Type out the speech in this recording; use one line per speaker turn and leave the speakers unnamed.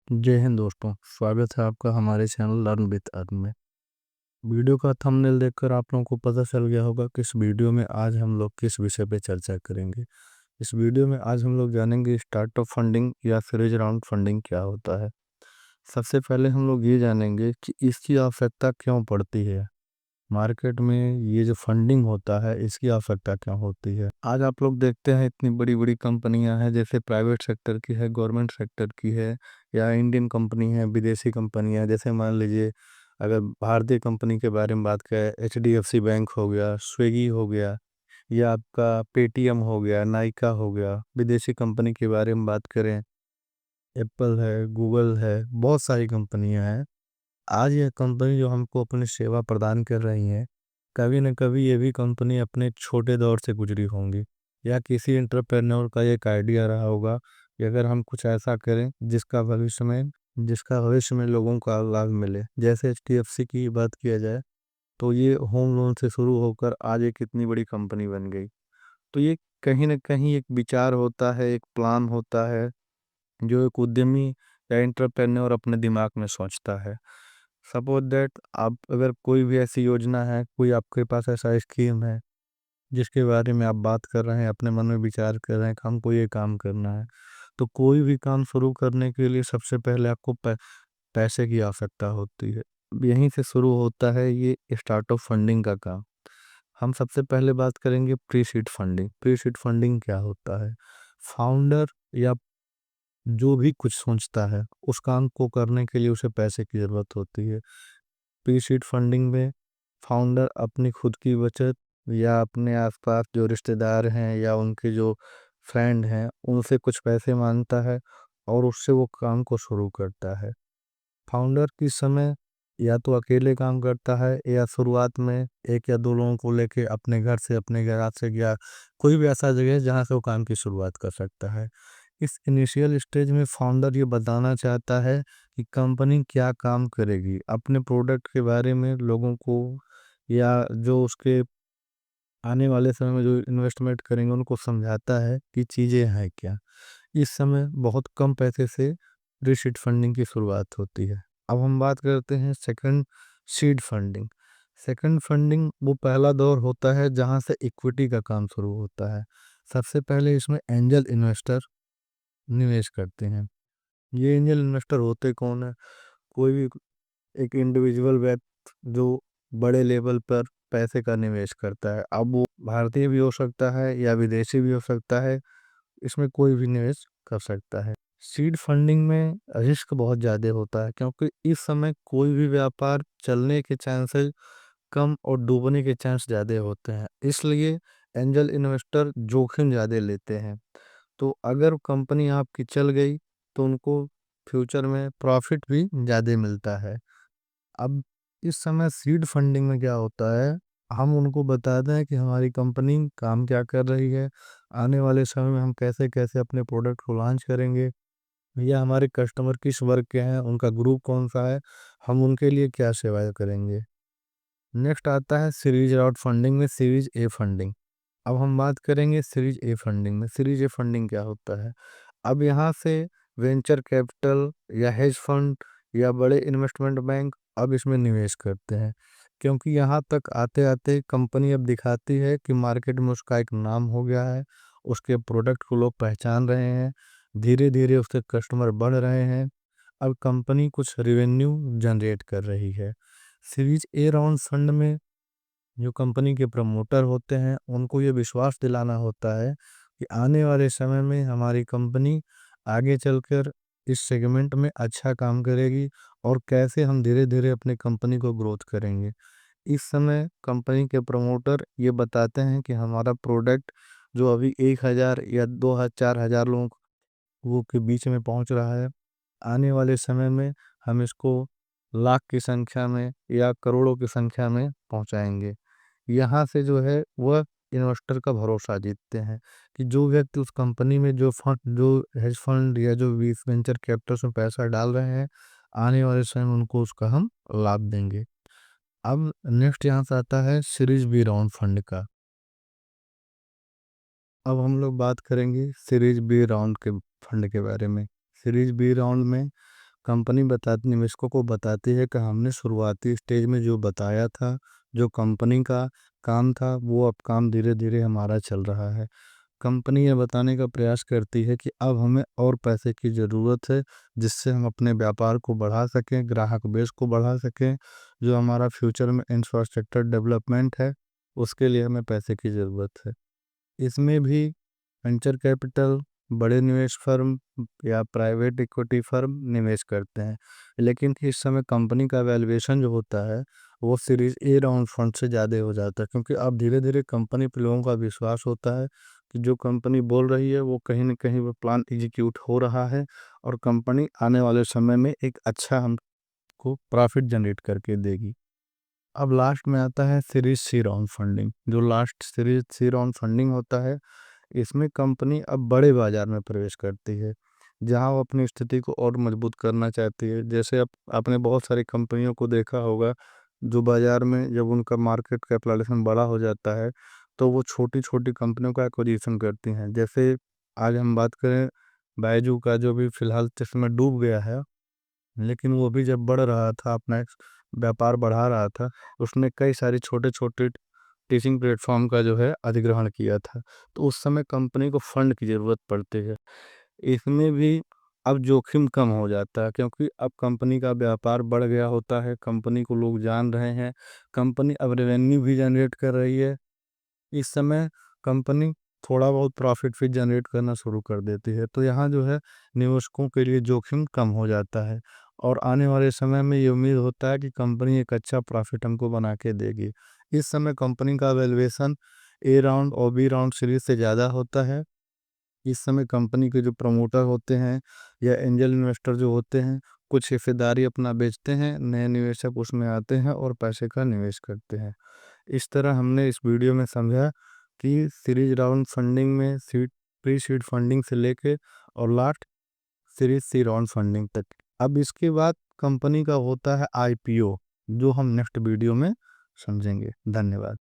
जय हिंद दोस्तों, स्वागत है आपका हमारे चैनल लर्न विद अर्न में। वीडियो का थंबनेल देखकर आप लोगों को पता चल गया होगा कि इस वीडियो में आज हम लोग किस विषय पे चर्चा करेंगे। इस वीडियो में आज हम लोग जानेंगे स्टार्टअप फंडिंग या सीरीज राउंड फंडिंग क्या होता है। सबसे पहले हम लोग ये जानेंगे कि इसकी आवश्यकता क्यों पड़ती है। मार्केट में ये जो फंडिंग होता है इसकी आवश्यकता क्यों होती है। आज आप लोग देखते हैं इतनी बड़ी बड़ी कंपनियां हैं, जैसे प्राइवेट सेक्टर की है, गवर्नमेंट सेक्टर की है, या इंडियन कंपनी है, विदेशी कंपनियां। जैसे मान लीजिए अगर भारतीय कंपनी के बारे में बात करें, HDFC बैंक हो गया, स्विगी हो गया, या आपका पेटीएम हो गया, नाइका हो गया। विदेशी कंपनी के बारे में बात करें, एप्पल है, गूगल है, बहुत सारी कंपनियां हैं। आज ये कंपनी जो हमको अपनी सेवा प्रदान कर रही है, कभी न कभी ये भी कंपनी अपने छोटे दौर से गुजरी होंगी, या किसी एंटरप्रेन्योर का एक आइडिया रहा होगा कि अगर हम कुछ ऐसा करें जिसका भविष्य में लोगों को लाभ मिले। जैसे HDFC की बात किया जाए तो ये होम लोन से शुरू होकर आज एक इतनी बड़ी कंपनी बन गई। तो ये कहीं न कहीं एक विचार होता है, एक प्लान होता है, जो एक उद्यमी या एंटरप्रेन्योर अपने दिमाग में सोचता है। सपोज दैट आप अगर कोई भी ऐसी योजना है, कोई आपके पास ऐसा स्कीम है जिसके बारे में आप बात कर रहे हैं, अपने मन में विचार कर रहे हैं कि हमको ये काम करना है, तो कोई भी काम शुरू करने के लिए सबसे पहले आपको पैसे की आवश्यकता होती है। यहीं से शुरू होता है ये स्टार्टअप फंडिंग का काम। हम सबसे पहले बात करेंगे pre seed funding. Pre seed funding क्या होता है? फाउंडर या जो भी कुछ सोचता है उस काम को करने के लिए उसे पैसे की ज़रूरत होती है। प्री सीड फंडिंग में फाउंडर अपनी खुद की बचत या अपने आसपास जो रिश्तेदार हैं या उनके जो फ्रेंड हैं उनसे कुछ पैसे मांगता है और उससे वो काम को शुरू करता है। फाउंडर किस समय या तो अकेले काम करता है, या शुरुआत में एक या दो लोगों को लेके अपने घर से, अपने गैराज से, या कोई भी ऐसा जगह है जहाँ से वो काम की शुरुआत कर सकता है। इस इनिशियल स्टेज में फाउंडर ये बताना चाहता है कि कंपनी क्या काम करेगी, अपने प्रोडक्ट के बारे में लोगों को, या जो उसके आने वाले समय में जो इन्वेस्टमेंट करेंगे उनको समझाता है कि चीज़ें हैं क्या। इस समय बहुत कम पैसे से प्री सीड फंडिंग की शुरुआत होती है। अब हम बात करते हैं second seed funding. Second funding वो पहला दौर होता है जहां से इक्विटी का काम शुरू होता है। सबसे पहले इसमें एंजल इन्वेस्टर निवेश करते हैं। ये एंजल इन्वेस्टर होते कौन है? कोई भी एक इंडिविजुअल व्यक्ति जो बड़े लेवल पर पैसे का निवेश करता है। अब वो भारतीय भी हो सकता है या विदेशी भी हो सकता है, इसमें कोई भी निवेश कर सकता है। सीड फंडिंग में रिस्क बहुत ज़्यादा होता है, क्योंकि इस समय कोई भी व्यापार चलने के चांसेस कम और डूबने के चांस ज़्यादा होते हैं। इसलिए एंजल इन्वेस्टर जोखिम ज़्यादा लेते हैं। तो अगर कंपनी आपकी चल गई तो उनको फ्यूचर में प्रॉफिट भी ज़्यादा मिलता है। अब इस समय सीड फंडिंग में क्या होता है, हम उनको बताते हैं कि हमारी कंपनी काम क्या कर रही है, आने वाले समय में हम कैसे कैसे अपने प्रोडक्ट को लॉन्च करेंगे, या हमारे कस्टमर किस वर्ग के हैं, उनका ग्रुप कौन सा है, हम उनके लिए क्या सेवाएं करेंगे। नेक्स्ट आता है सीरीज राउंड फंडिंग में सीरीज ए फंडिंग। अब हम बात करेंगे सीरीज ए फंडिंग में। सीरीज ए फंडिंग क्या होता है? अब यहाँ से वेंचर कैपिटल या हेज फंड या बड़े इन्वेस्टमेंट बैंक अब इसमें निवेश करते हैं, क्योंकि यहाँ तक आते आते कंपनी अब दिखाती है कि मार्केट में उसका एक नाम हो गया है, उसके प्रोडक्ट को लोग पहचान रहे हैं, धीरे धीरे उसके कस्टमर बढ़ रहे हैं। अब कंपनी कुछ रेवेन्यू जनरेट कर रही है। सीरीज ए राउंड फंड में जो कंपनी के प्रमोटर होते हैं उनको ये विश्वास दिलाना होता है कि आने वाले समय में हमारी कंपनी आगे चलकर इस सेगमेंट में अच्छा काम करेगी, और कैसे हम धीरे धीरे अपनी कंपनी को ग्रोथ करेंगे। इस समय कंपनी के प्रमोटर ये बताते हैं कि हमारा प्रोडक्ट जो अभी 1,000 या 2,000 4,000 लोगों के बीच में पहुंच रहा है, आने वाले समय में हम इसको लाख की संख्या में या करोड़ों की संख्या में पहुंचाएंगे। यहाँ से जो है वह इन्वेस्टर का भरोसा जीतते हैं कि जो व्यक्ति उस कंपनी में जो हेज फंड या जो वेंचर कैपिटल में पैसा डाल रहे हैं, आने वाले समय में उनको उसका हम लाभ देंगे। अब नेक्स्ट यहाँ से आता है सीरीज बी राउंड फंड का। अब हम लोग बात करेंगे सीरीज बी राउंड के फंड के बारे में। सीरीज बी राउंड में कंपनी निवेशकों को बताती है कि हमने शुरुआती स्टेज में जो बताया था, जो कंपनी का काम था, वो अब काम धीरे धीरे हमारा चल रहा है। कंपनी ये बताने का प्रयास करती है कि अब हमें और पैसे की ज़रूरत है, जिससे हम अपने व्यापार को बढ़ा सकें, ग्राहक बेस को बढ़ा सकें। जो हमारा फ्यूचर में इंफ्रास्ट्रक्चर डेवलपमेंट है, उसके लिए हमें पैसे की ज़रूरत है। इसमें भी वेंचर कैपिटल, बड़े निवेश फर्म या प्राइवेट इक्विटी फर्म निवेश करते हैं। लेकिन इस समय कंपनी का वैल्यूएशन जो होता है, वो सीरीज ए राउंड फंड से ज़्यादा हो जाता है, क्योंकि अब धीरे धीरे कंपनी पे लोगों का विश्वास होता है कि जो कंपनी बोल रही है वो कहीं ना कहीं वो प्लान एग्जीक्यूट हो रहा है, और कंपनी आने वाले समय में एक अच्छा हमको प्रॉफिट जनरेट करके देगी। अब लास्ट में आता है सीरीज सी राउंड फंडिंग। जो लास्ट सीरीज सी राउंड फंडिंग होता है, इसमें कंपनी अब बड़े बाजार में प्रवेश करती है, जहां वो अपनी स्थिति को और मजबूत करना चाहती है। जैसे अब आपने बहुत सारी कंपनियों को देखा होगा, जो बाजार में जब उनका मार्केट कैपिटलाइजेशन बड़ा हो जाता है, तो वो छोटी छोटी कंपनियों का एक्विजिशन करती हैं। जैसे आज हम बात करें बायजू का, जो भी फिलहाल इस समय डूब गया है, लेकिन वो भी जब बढ़ रहा था, अपना व्यापार बढ़ा रहा था, उसने कई सारी छोटे छोटे टीचिंग प्लेटफॉर्म का जो है अधिग्रहण किया था। तो उस समय कंपनी को फंड की ज़रूरत पड़ती है। इसमें भी अब जोखिम कम हो जाता है, क्योंकि अब कंपनी का व्यापार बढ़ गया होता है, कंपनी को लोग जान रहे हैं, कंपनी अब रेवेन्यू भी जनरेट कर रही है। इस समय कंपनी थोड़ा बहुत प्रॉफिट भी जनरेट करना शुरू कर देती है। तो यहाँ जो है निवेशकों के लिए जोखिम कम हो जाता है, और आने वाले समय में ये उम्मीद होता है कि कंपनी एक अच्छा प्रॉफिट हमको बना के देगी। इस समय कंपनी का वैल्यूएशन ए राउंड और बी राउंड सीरीज से ज़्यादा होता है। इस समय कंपनी के जो प्रमोटर होते हैं या एंजल इन्वेस्टर जो होते हैं, कुछ हिस्सेदारी अपना बेचते हैं, नए निवेशक उसमें आते हैं और पैसे का निवेश करते हैं। इस तरह हमने इस वीडियो में समझा कि सीरीज राउंड फंडिंग में सीड प्री सीड फंडिंग से लेके और लास्ट सीरीज सी राउंड फंडिंग तक। अब इसके बाद कंपनी का होता है आईपीओ, जो हम नेक्स्ट वीडियो में समझेंगे। धन्यवाद।